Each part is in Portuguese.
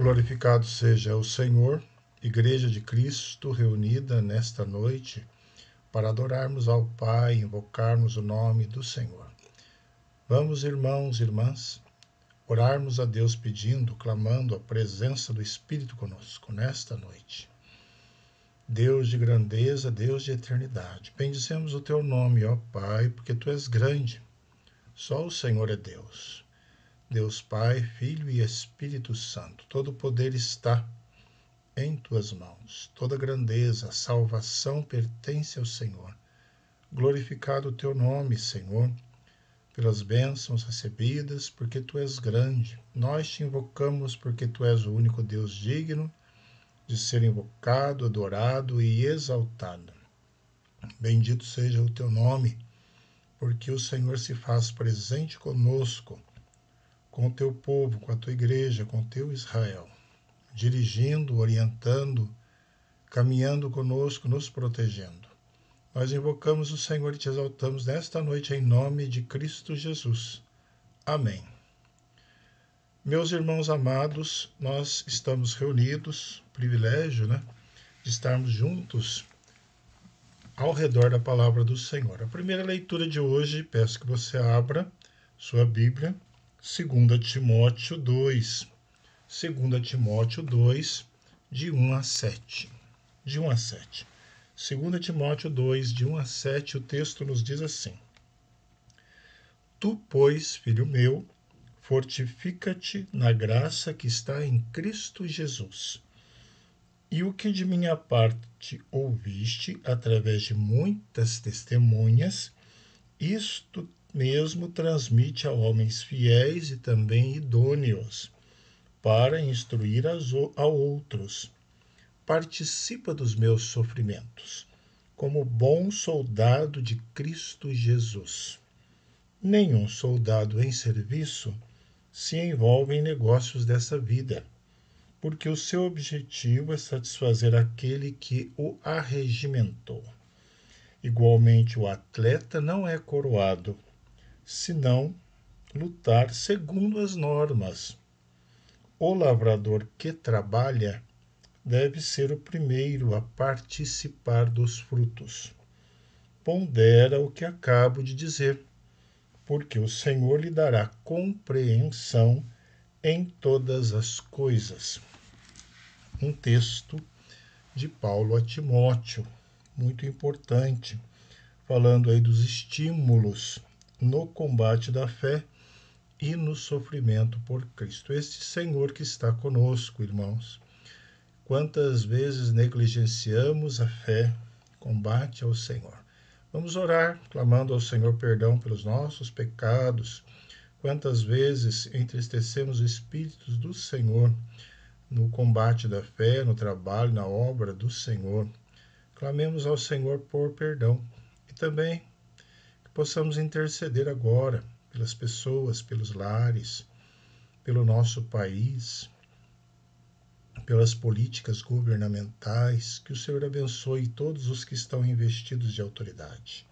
Glorificado seja o Senhor, Igreja de Cristo reunida nesta noite para adorarmos ao Pai e invocarmos o nome do Senhor. Vamos, irmãos e irmãs, orarmos a Deus pedindo, clamando a presença do Espírito conosco nesta noite. Deus de grandeza, Deus de eternidade, bendizemos o teu nome, ó Pai, porque tu és grande. Só o Senhor é Deus. Deus Pai, Filho e Espírito Santo, todo o poder está em tuas mãos. Toda grandeza, salvação pertence ao Senhor. Glorificado o teu nome, Senhor, pelas bênçãos recebidas, porque tu és grande. Nós te invocamos porque tu és o único Deus digno de ser invocado, adorado e exaltado. Bendito seja o teu nome, porque o Senhor se faz presente conosco, com o teu povo, com a tua igreja, com o teu Israel, dirigindo, orientando, caminhando conosco, nos protegendo. Nós invocamos o Senhor e te exaltamos nesta noite em nome de Cristo Jesus. Amém. Meus irmãos amados, nós estamos reunidos, privilégio, de estarmos juntos ao redor da palavra do Senhor. A primeira leitura de hoje, peço que você abra sua Bíblia, 2 Timóteo 2. 2 Timóteo 2, de 1 a 7. De 1 a 7. 2 Timóteo 2, de 1 a 7, o texto nos diz assim: Tu, pois, filho meu, fortifica-te na graça que está em Cristo Jesus. E o que de minha parte ouviste através de muitas testemunhas, isto mesmo transmite a homens fiéis e também idôneos, para instruir a outros. Participa dos meus sofrimentos, como bom soldado de Cristo Jesus. Nenhum soldado em serviço se envolve em negócios dessa vida, porque o seu objetivo é satisfazer aquele que o arregimentou. Igualmente, o atleta não é coroado, senão lutar segundo as normas. O lavrador que trabalha deve ser o primeiro a participar dos frutos. Pondera o que acabo de dizer, porque o Senhor lhe dará compreensão em todas as coisas. Um texto de Paulo a Timóteo, muito importante, falando aí dos estímulos no combate da fé e no sofrimento por Cristo. Este Senhor que está conosco, irmãos. Quantas vezes negligenciamos a fé, combate ao Senhor. Vamos orar, clamando ao Senhor perdão pelos nossos pecados. Quantas vezes entristecemos o Espírito do Senhor no combate da fé, no trabalho, na obra do Senhor. Clamemos ao Senhor por perdão e também que possamos interceder agora pelas pessoas, pelos lares, pelo nosso país, pelas políticas governamentais, que o Senhor abençoe todos os que estão investidos de autoridade,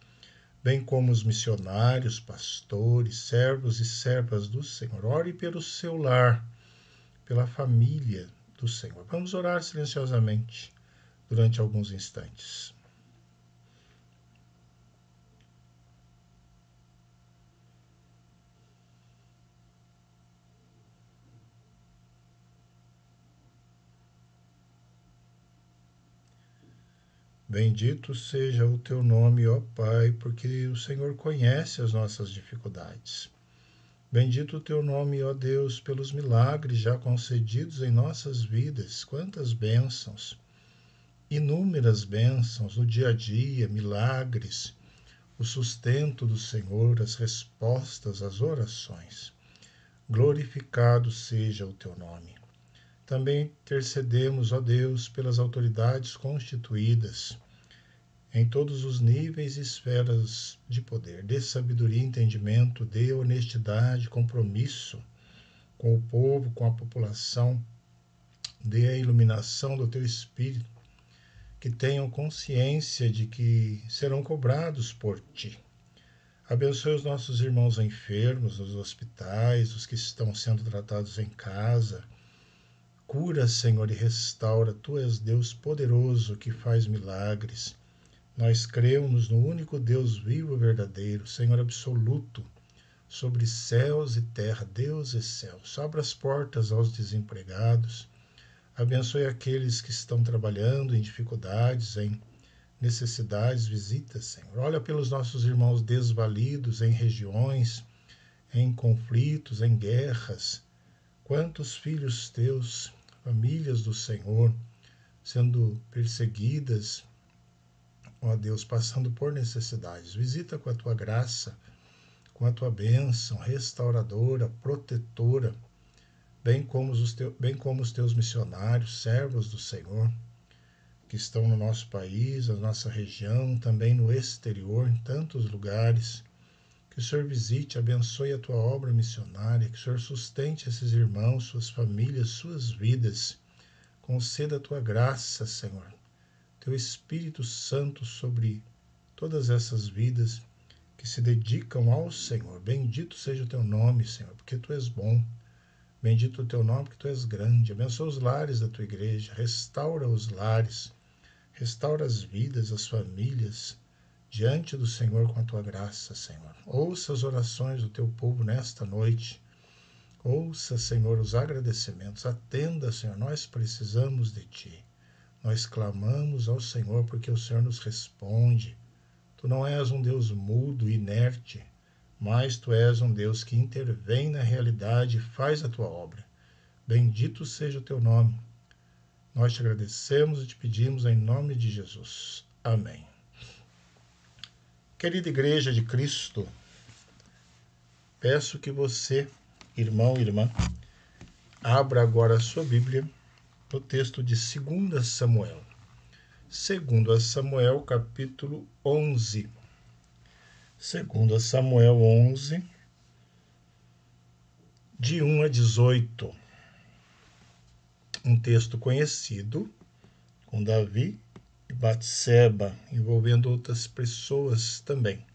bem como os missionários, pastores, servos e servas do Senhor. Ore pelo seu lar, pela família do Senhor. Vamos orar silenciosamente durante alguns instantes. Bendito seja o teu nome, ó Pai, porque o Senhor conhece as nossas dificuldades. Bendito o teu nome, ó Deus, pelos milagres já concedidos em nossas vidas. Quantas bênçãos, inúmeras bênçãos no dia a dia, milagres, o sustento do Senhor, as respostas às orações. Glorificado seja o teu nome. Também intercedemos, ó Deus, pelas autoridades constituídas em todos os níveis e esferas de poder. Dê sabedoria e entendimento, dê honestidade, compromisso com o povo, com a população. Dê a iluminação do teu Espírito, que tenham consciência de que serão cobrados por ti. Abençoe os nossos irmãos enfermos nos hospitais, os que estão sendo tratados em casa. Cura, Senhor, e restaura. Tu és Deus poderoso que faz milagres. Nós cremos no único Deus vivo e verdadeiro, Senhor absoluto, sobre céus e terra, Deus e céus. Abra as portas aos desempregados. Abençoe aqueles que estão trabalhando em dificuldades, em necessidades. Visita, Senhor. Olha pelos nossos irmãos desvalidos em regiões, em conflitos, em guerras. Quantos filhos teus, famílias do Senhor, sendo perseguidas, ó Deus, passando por necessidades. Visita com a tua graça, com a tua bênção restauradora, protetora, bem como os teus missionários, servos do Senhor, que estão no nosso país, na nossa região, também no exterior, em tantos lugares. Que o Senhor visite, abençoe a tua obra missionária, que o Senhor sustente esses irmãos, suas famílias, suas vidas. Conceda a tua graça, Senhor, teu Espírito Santo sobre todas essas vidas que se dedicam ao Senhor. Bendito seja o teu nome, Senhor, porque tu és bom. Bendito o teu nome, porque tu és grande. Abençoa os lares da tua igreja, restaura os lares, restaura as vidas, as famílias, diante do Senhor com a tua graça, Senhor. Ouça as orações do teu povo nesta noite. Ouça, Senhor, os agradecimentos. Atenda, Senhor, nós precisamos de ti. Nós clamamos ao Senhor porque o Senhor nos responde. Tu não és um Deus mudo, inerte, mas tu és um Deus que intervém na realidade e faz a tua obra. Bendito seja o teu nome. Nós te agradecemos e te pedimos em nome de Jesus. Amém. Querida Igreja de Cristo, peço que você, irmão e irmã, abra agora a sua Bíblia no texto de 2 Samuel. 2 Samuel, capítulo 11. 2 Samuel 11, de 1 a 18. Um texto conhecido, com Davi e Batseba, envolvendo outras pessoas também.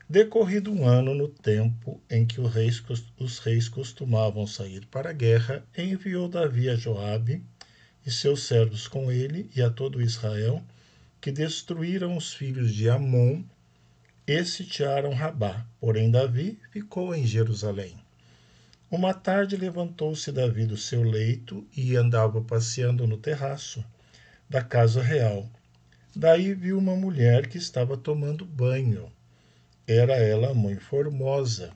Decorrido um ano no tempo em que os reis costumavam sair para a guerra, enviou Davi a Joabe e seus servos com ele e a todo Israel, que destruíram os filhos de Amon e sitiaram Rabá. Porém Davi ficou em Jerusalém. Uma tarde levantou-se Davi do seu leito e andava passeando no terraço da casa real. Daí viu uma mulher que estava tomando banho. Era ela muito formosa.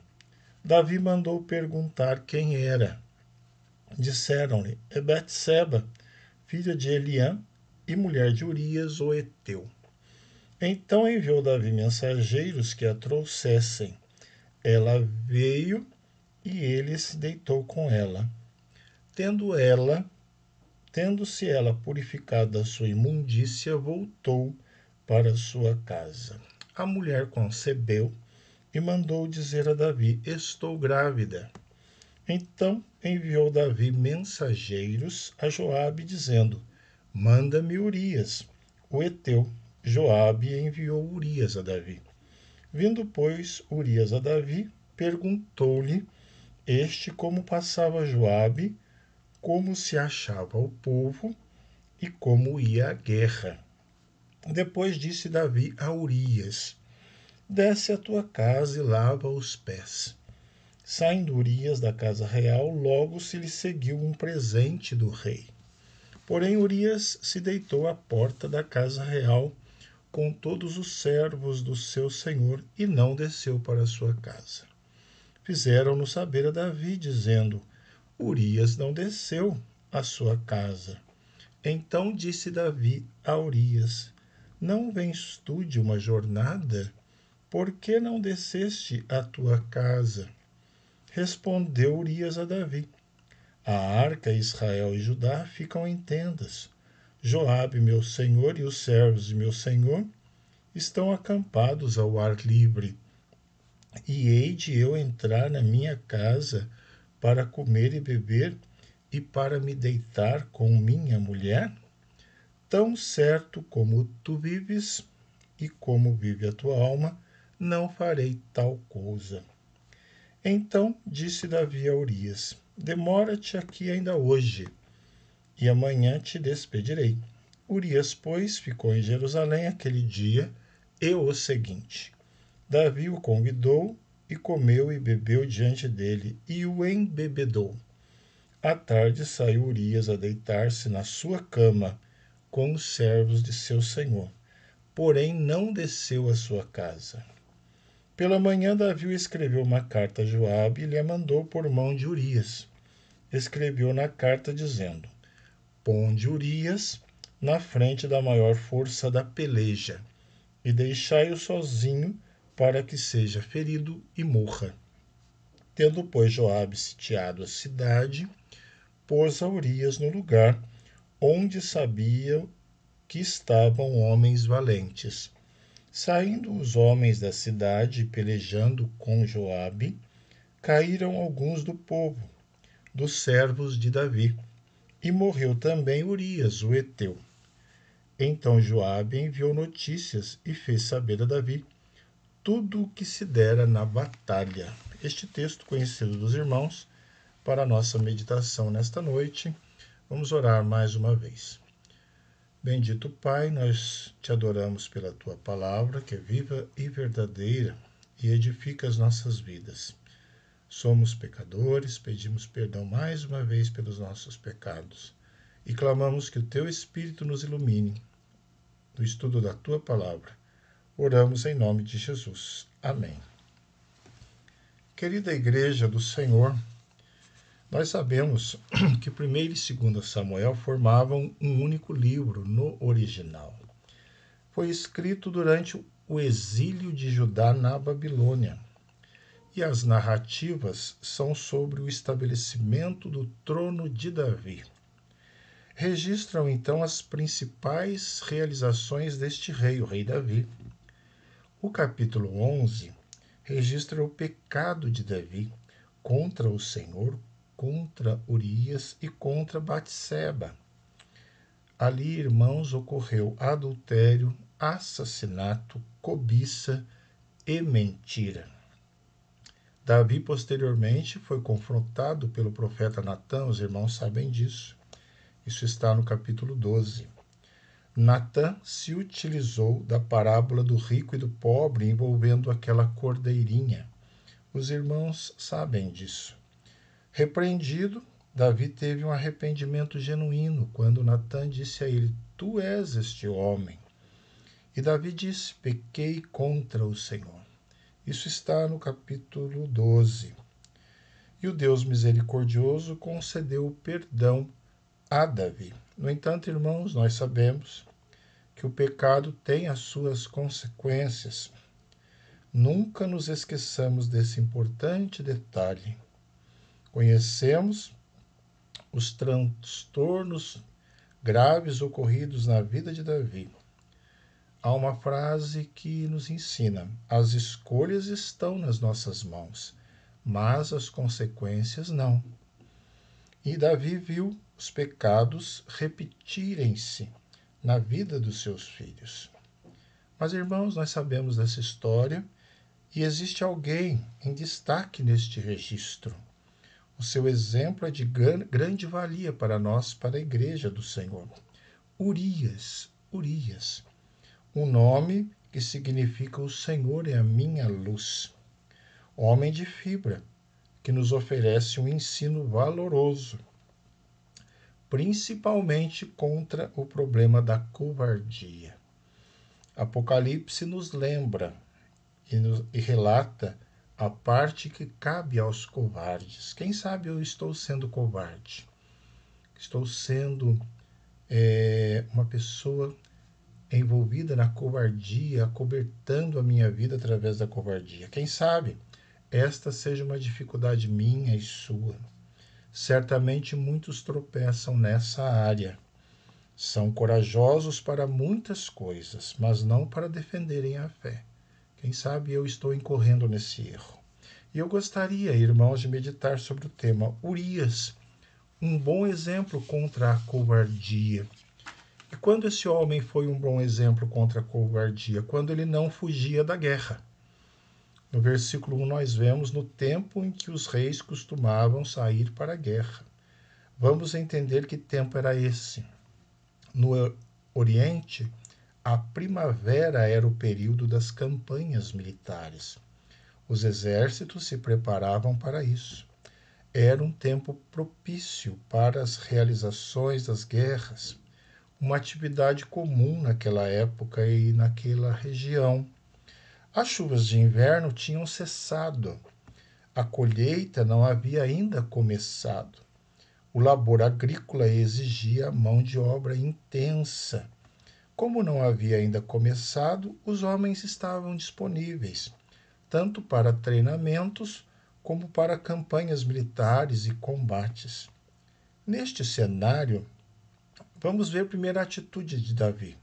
Davi mandou perguntar quem era. Disseram-lhe: é Betseba, filha de Eliã e mulher de Urias, o heteu. Então enviou Davi mensageiros que a trouxessem. Ela veio e ele se deitou com ela. Tendo-se ela purificado da sua imundícia, voltou para sua casa. A mulher concebeu e mandou dizer a Davi: estou grávida. Então enviou Davi mensageiros a Joabe, dizendo: manda-me Urias, o heteu. Joabe enviou Urias a Davi. Vindo, pois, Urias a Davi, perguntou-lhe este como passava Joabe, como se achava o povo e como ia a guerra. Depois disse Davi a Urias: desce à tua casa e lava os pés. Saindo Urias da casa real, logo se lhe seguiu um presente do rei. Porém Urias se deitou à porta da casa real com todos os servos do seu senhor e não desceu para sua casa. Fizeram-no saber a Davi, dizendo: Urias não desceu à sua casa. Então disse Davi a Urias: não vens tu de uma jornada? Por que não desceste à tua casa? Respondeu Urias a Davi: a arca, Israel e Judá ficam em tendas. Joabe, meu senhor, e os servos de meu senhor estão acampados ao ar livre. E hei de eu entrar na minha casa para comer e beber e para me deitar com minha mulher? Tão certo como tu vives e como vive a tua alma, não farei tal coisa. Então disse Davi a Urias: demora-te aqui ainda hoje, e amanhã te despedirei. Urias, pois, ficou em Jerusalém aquele dia e o seguinte. Davi o convidou e comeu e bebeu diante dele, e o embebedou. À tarde saiu Urias a deitar-se na sua cama com os servos de seu senhor, porém não desceu à sua casa. Pela manhã Davi escreveu uma carta a Joabe e lhe a mandou por mão de Urias. Escreveu na carta dizendo: Ponde Urias na frente da maior força da peleja, e deixai-o sozinho para que seja ferido e morra. Tendo, pois, Joabe sitiado a cidade, pôs a Urias no lugar onde sabia que estavam homens valentes. Saindo os homens da cidade, pelejando com Joabe, caíram alguns do povo, dos servos de Davi, e morreu também Urias, o heteu. Então Joabe enviou notícias e fez saber a Davi tudo o que se dera na batalha. Este texto conhecido dos irmãos, para a nossa meditação nesta noite, vamos orar mais uma vez. Bendito Pai, nós te adoramos pela tua palavra, que é viva e verdadeira e edifica as nossas vidas. Somos pecadores, pedimos perdão mais uma vez pelos nossos pecados e clamamos que o teu Espírito nos ilumine no estudo da tua palavra. Oramos em nome de Jesus. Amém. Querida Igreja do Senhor, nós sabemos que 1º e 2º Samuel formavam um único livro no original. Foi escrito durante o exílio de Judá na Babilônia, e as narrativas são sobre o estabelecimento do trono de Davi. Registram então as principais realizações deste rei, o rei Davi. O capítulo 11 registra o pecado de Davi contra o Senhor, contra Urias e contra Batseba. Ali, irmãos, ocorreu adultério, assassinato, cobiça e mentira. Davi, posteriormente, foi confrontado pelo profeta Natã, os irmãos sabem disso. Isso está no capítulo 12. Natã se utilizou da parábola do rico e do pobre envolvendo aquela cordeirinha. Os irmãos sabem disso. Repreendido, Davi teve um arrependimento genuíno quando Natã disse a ele: Tu és este homem. E Davi disse: Pequei contra o Senhor. Isso está no capítulo 12. E o Deus misericordioso concedeu o perdão a Davi. No entanto, irmãos, nós sabemos que o pecado tem as suas consequências. Nunca nos esqueçamos desse importante detalhe. Conhecemos os transtornos graves ocorridos na vida de Davi. Há uma frase que nos ensina: as escolhas estão nas nossas mãos, mas as consequências não. E Davi viu os pecados repetirem-se na vida dos seus filhos. Mas, irmãos, nós sabemos dessa história e existe alguém em destaque neste registro. O seu exemplo é de grande valia para nós, para a Igreja do Senhor. Urias, um nome que significa o Senhor é a minha luz. Homem de fibra, que nos oferece um ensino valoroso, principalmente contra o problema da covardia. Apocalipse nos lembra e relata a parte que cabe aos covardes. Quem sabe eu estou sendo covarde? Estou sendo uma pessoa envolvida na covardia, acobertando a minha vida através da covardia. Quem sabe esta seja uma dificuldade minha e sua. Certamente muitos tropeçam nessa área. São corajosos para muitas coisas, mas não para defenderem a fé. Quem sabe eu estou incorrendo nesse erro. E eu gostaria, irmãos, de meditar sobre o tema Urias, um bom exemplo contra a covardia. E quando esse homem foi um bom exemplo contra a covardia? Quando ele não fugia da guerra. No versículo 1 nós vemos no tempo em que os reis costumavam sair para a guerra. Vamos entender que tempo era esse. No Oriente, a primavera era o período das campanhas militares. Os exércitos se preparavam para isso. Era um tempo propício para as realizações das guerras, uma atividade comum naquela época e naquela região. As chuvas de inverno tinham cessado, a colheita não havia ainda começado. O labor agrícola exigia mão de obra intensa. Como não havia ainda começado, os homens estavam disponíveis, tanto para treinamentos como para campanhas militares e combates. Neste cenário, vamos ver a primeira atitude de Davi.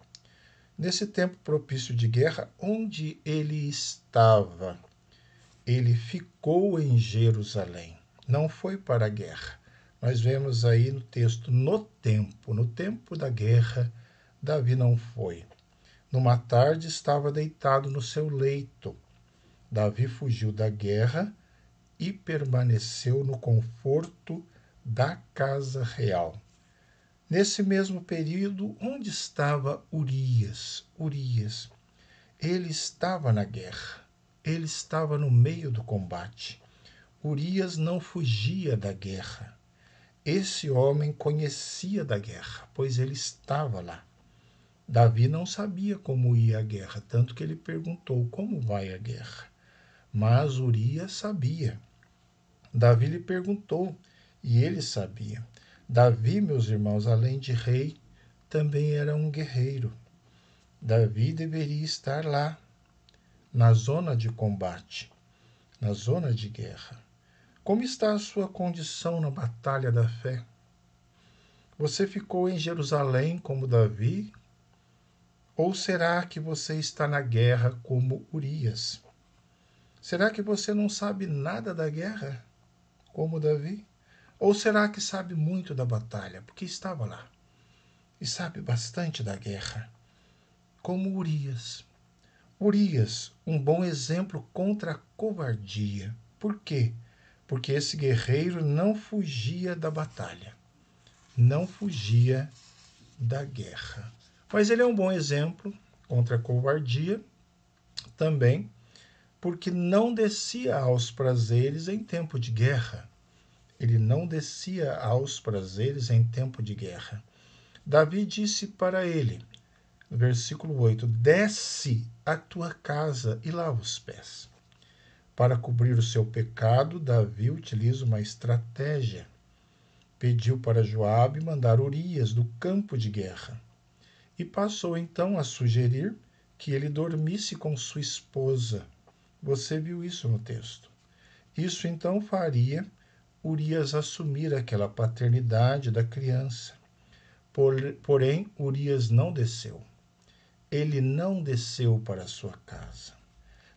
Nesse tempo propício de guerra, onde ele estava? Ele ficou em Jerusalém, não foi para a guerra. Nós vemos aí no texto, no tempo da guerra, Davi não foi. Numa tarde estava deitado no seu leito. Davi fugiu da guerra e permaneceu no conforto da casa real. Nesse mesmo período, onde estava Urias? Ele estava na guerra, ele estava no meio do combate. Urias não fugia da guerra. Esse homem conhecia da guerra, pois ele estava lá. Davi não sabia como ia a guerra, tanto que ele perguntou: como vai a guerra? Mas Urias sabia. Davi lhe perguntou e ele sabia. Davi, meus irmãos, além de rei, também era um guerreiro. Davi deveria estar lá, na zona de combate, na zona de guerra. Como está a sua condição na batalha da fé? Você ficou em Jerusalém como Davi? Ou será que você está na guerra como Urias? Será que você não sabe nada da guerra como Davi? Ou será que sabe muito da batalha, porque estava lá e sabe bastante da guerra, como Urias? Urias, um bom exemplo contra a covardia. Por quê? Porque esse guerreiro não fugia da batalha, não fugia da guerra. Mas ele é um bom exemplo contra a covardia também, porque não descia aos prazeres em tempo de guerra. Ele não descia aos prazeres em tempo de guerra. Davi disse para ele, no versículo 8, desce à tua casa e lava os pés. Para cobrir o seu pecado, Davi utiliza uma estratégia. Pediu para Joabe mandar Urias do campo de guerra. E passou então a sugerir que ele dormisse com sua esposa. Você viu isso no texto. Isso então faria Urias assumir aquela paternidade da criança. Porém, Urias não desceu. Ele não desceu para a sua casa.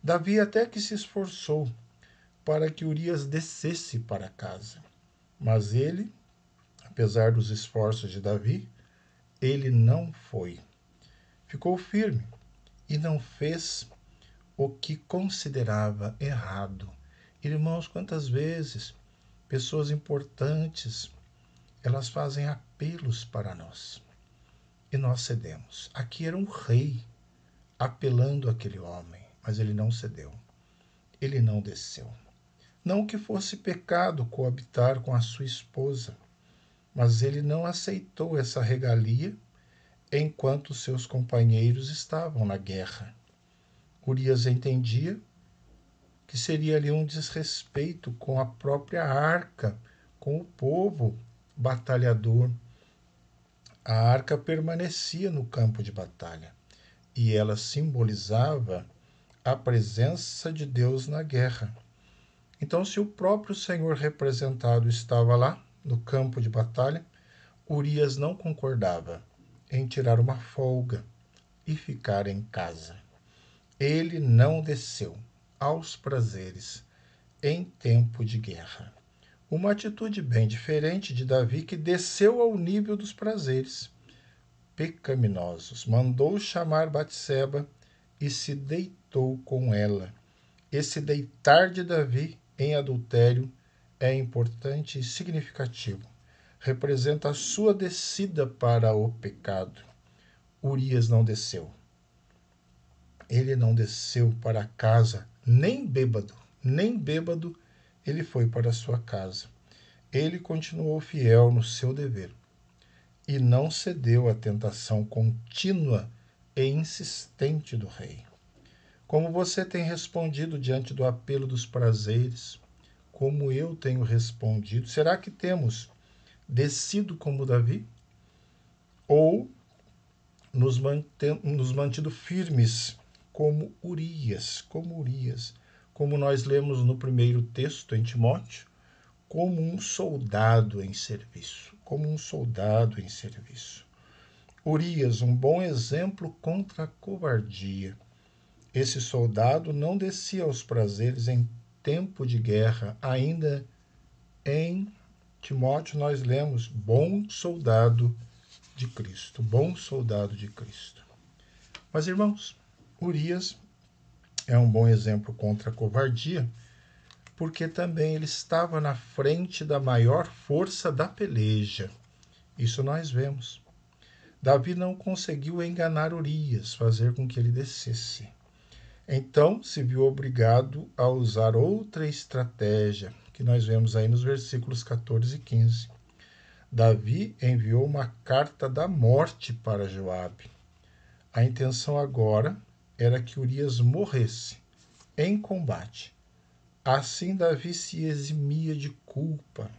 Davi até que se esforçou para que Urias descesse para casa. Mas ele, apesar dos esforços de Davi, ele não foi. Ficou firme e não fez o que considerava errado. Irmãos, quantas vezes pessoas importantes, elas fazem apelos para nós e nós cedemos. Aqui era um rei apelando àquele homem, mas ele não cedeu. Ele não desceu. Não que fosse pecado coabitar com a sua esposa, mas ele não aceitou essa regalia enquanto seus companheiros estavam na guerra. Urias entendia que seria ali um desrespeito com a própria arca, com o povo batalhador. A arca permanecia no campo de batalha e ela simbolizava a presença de Deus na guerra. Então, se o próprio Senhor representado estava lá, no campo de batalha, Urias não concordava em tirar uma folga e ficar em casa. Ele não desceu aos prazeres em tempo de guerra. Uma atitude bem diferente de Davi, que desceu ao nível dos prazeres pecaminosos. Mandou chamar Batseba e se deitou com ela. Esse deitar de Davi em adultério é importante e significativo. representa a sua descida para o pecado. Urias não desceu. Ele não desceu para casa, nem bêbado, ele foi para a sua casa. Ele continuou fiel no seu dever e não cedeu à tentação contínua e insistente do rei. Como você tem respondido diante do apelo dos prazeres? Como eu tenho respondido? Será que temos descido como Davi? Ou nos mantido firmes como Urias, como nós lemos no primeiro texto em Timóteo, como um soldado em serviço, Urias, um bom exemplo contra a covardia. Esse soldado não descia aos prazeres em tempo de guerra. Ainda em Timóteo nós lemos bom soldado de Cristo. Mas, irmãos, Urias é um bom exemplo contra a covardia, porque também ele estava na frente da maior força da peleja. Isso nós vemos. Davi não conseguiu enganar Urias, fazer com que ele descesse. Então se viu obrigado a usar outra estratégia, que nós vemos aí nos versículos 14 e 15. Davi enviou uma carta da morte para Joabe. A intenção agora era que Urias morresse em combate. Assim Davi se eximia de culpa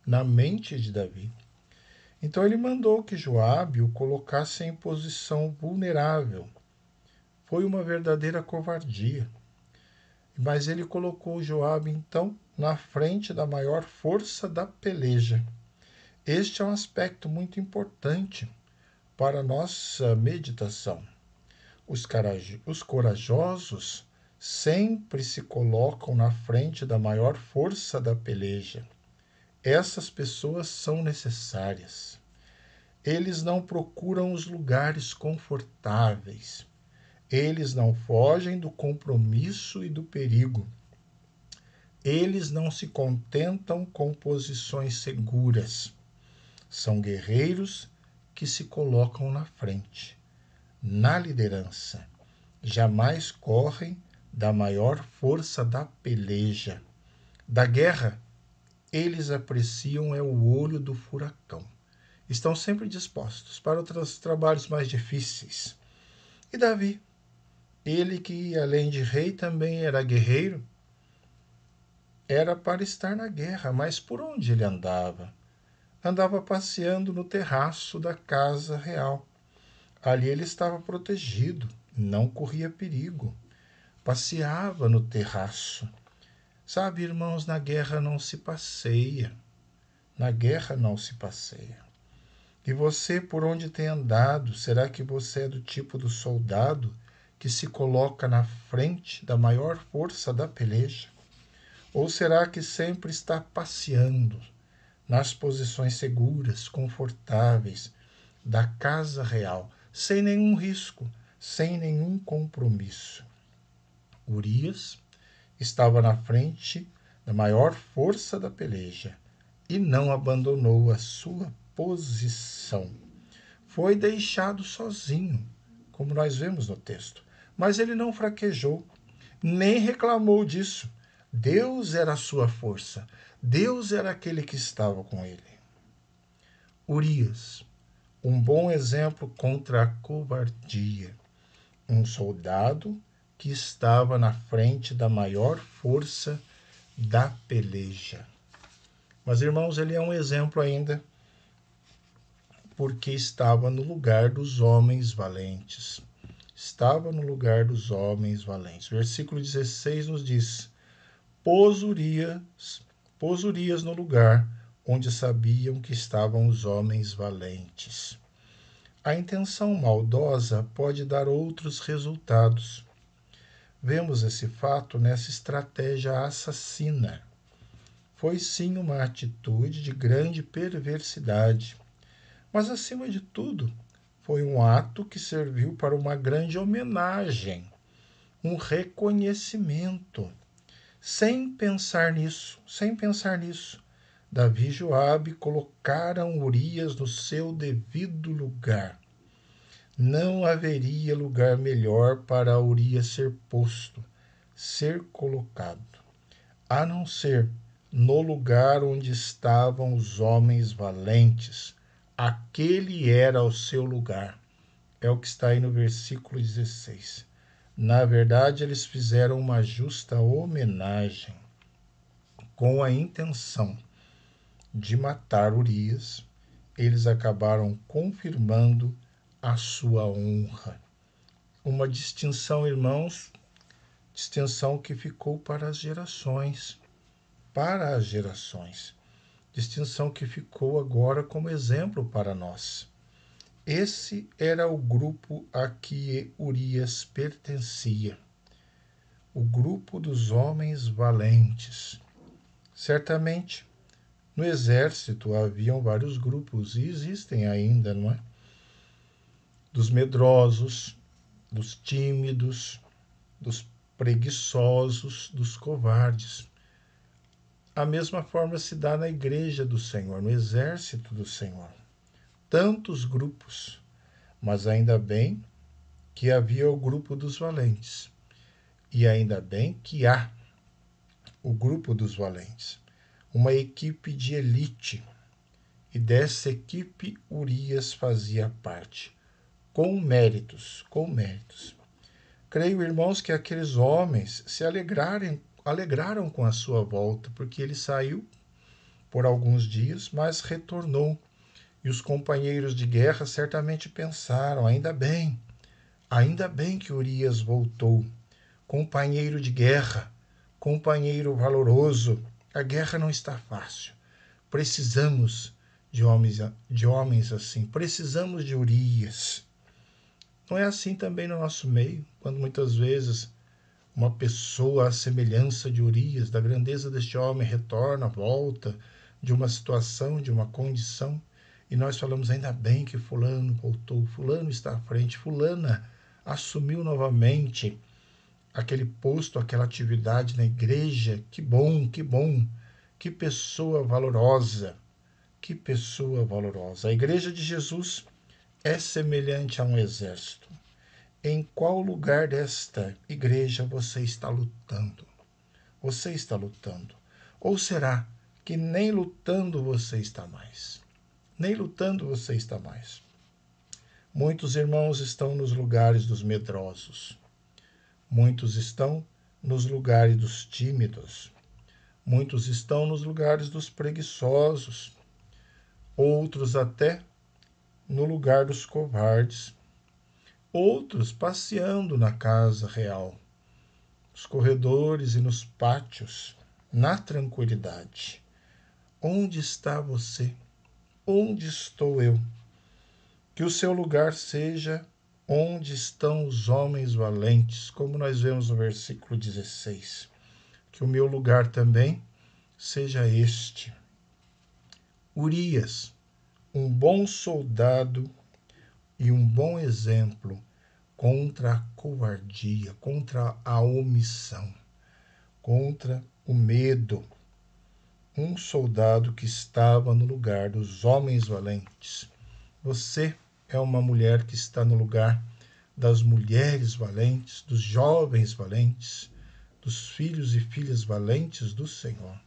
na mente de Davi. Então ele mandou que Joabe o colocasse em posição vulnerável. Foi uma verdadeira covardia. Mas ele colocou Joabe, então, na frente da maior força da peleja. Este é um aspecto muito importante para a nossa meditação. Os corajosos sempre se colocam na frente da maior força da peleja. Essas pessoas são necessárias. Eles não procuram os lugares confortáveis. Eles não fogem do compromisso e do perigo. Eles não se contentam com posições seguras. São guerreiros que se colocam na frente, na liderança. Jamais correm da maior força da peleja. Da guerra, eles apreciam o olho do furacão. Estão sempre dispostos para outros trabalhos mais difíceis. E Davi, ele que além de rei também era guerreiro, era para estar na guerra, mas por onde ele andava? Andava passeando no terraço da casa real. Ali ele estava protegido, não corria perigo. Passeava no terraço. Sabe, irmãos, na guerra não se passeia. E você, por onde tem andado, será que você é do tipo do soldado que se coloca na frente da maior força da peleja? Ou será que sempre está passeando nas posições seguras, confortáveis da casa real, sem nenhum risco, sem nenhum compromisso? Urias estava na frente da maior força da peleja e não abandonou a sua posição. Foi deixado sozinho, como nós vemos no texto, mas ele não fraquejou, nem reclamou disso. Deus era a sua força, Deus era aquele que estava com ele. Urias, um bom exemplo contra a covardia, um soldado que estava na frente da maior força da peleja. Mas, irmãos, ele é um exemplo ainda porque estava no lugar dos homens valentes. Versículo 16 nos diz: pôs Urias no lugar onde sabiam que estavam os homens valentes. A intenção maldosa pode dar outros resultados. Vemos esse fato nessa estratégia assassina. Foi sim uma atitude de grande perversidade, mas acima de tudo, foi um ato que serviu para uma grande homenagem, um reconhecimento. Sem pensar nisso, Davi e Joabe colocaram Urias no seu devido lugar. Não haveria lugar melhor para Urias ser posto, ser colocado, a não ser no lugar onde estavam os homens valentes. Aquele era o seu lugar. É o que está aí no versículo 16. Na verdade, eles fizeram uma justa homenagem com a intenção de matar Urias. Eles acabaram confirmando a sua honra. Uma distinção, irmãos, distinção que ficou para as gerações. Para as gerações. Distinção que ficou agora como exemplo para nós. Esse era o grupo a que Urias pertencia. O grupo dos homens valentes. Certamente, no exército haviam vários grupos, e existem ainda, não é? Dos medrosos, dos tímidos, dos preguiçosos, dos covardes. A mesma forma se dá na igreja do Senhor, no exército do Senhor. Tantos grupos, mas ainda bem que havia o grupo dos valentes. E ainda bem que há o grupo dos valentes, uma equipe de elite. E dessa equipe Urias fazia parte. Com méritos. Creio, irmãos, que aqueles homens se alegraram com a sua volta, porque ele saiu por alguns dias, mas retornou. E os companheiros de guerra certamente pensaram, ainda bem que Urias voltou. Companheiro de guerra, companheiro valoroso, a guerra não está fácil. Precisamos de homens assim, precisamos de Urias. Não é assim também no nosso meio, quando muitas vezes uma pessoa à semelhança de Urias, da grandeza deste homem, retorna, volta de uma situação, de uma condição, e nós falamos, ainda bem que fulano voltou, fulano está à frente, fulana assumiu novamente aquele posto, aquela atividade na igreja, que bom, que pessoa valorosa, A igreja de Jesus é semelhante a um exército. Em qual lugar desta igreja você está lutando? Ou será que nem lutando você está mais? Muitos irmãos estão nos lugares dos medrosos. Muitos estão nos lugares dos tímidos. Muitos estão nos lugares dos preguiçosos. Outros até no lugar dos covardes. Outros passeando na casa real, nos corredores e nos pátios, na tranquilidade. Onde está você? Onde estou eu? Que o seu lugar seja onde estão os homens valentes, como nós vemos no versículo 16. Que o meu lugar também seja este. Urias, um bom soldado e um bom exemplo contra a covardia, contra a omissão, contra o medo. Um soldado que estava no lugar dos homens valentes. Você é uma mulher que está no lugar das mulheres valentes, dos jovens valentes, dos filhos e filhas valentes do Senhor,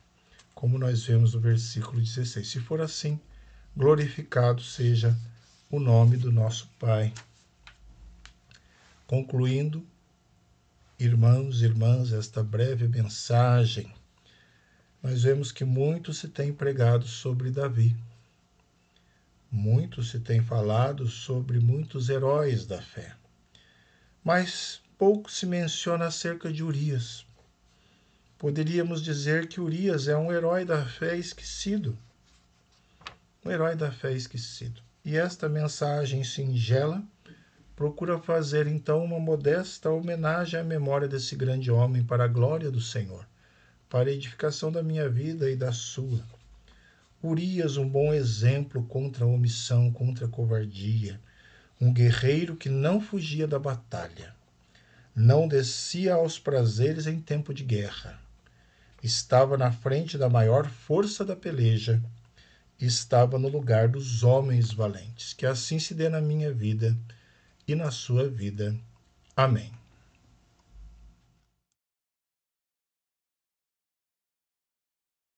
como nós vemos no versículo 16. Se for assim, glorificado seja o nome do nosso Pai. Concluindo, irmãos e irmãs, esta breve mensagem, nós vemos que muito se tem pregado sobre Davi. Muito se tem falado sobre muitos heróis da fé. Mas pouco se menciona acerca de Urias. Poderíamos dizer que Urias é um herói da fé esquecido. Um herói da fé esquecido. E esta mensagem singela procura fazer então uma modesta homenagem à memória desse grande homem para a glória do Senhor, para a edificação da minha vida e da sua. Urias, um bom exemplo contra a omissão, contra a covardia, um guerreiro que não fugia da batalha, não descia aos prazeres em tempo de guerra, estava na frente da maior força da peleja, estava no lugar dos homens valentes. Que assim se dê na minha vida e na sua vida. Amém.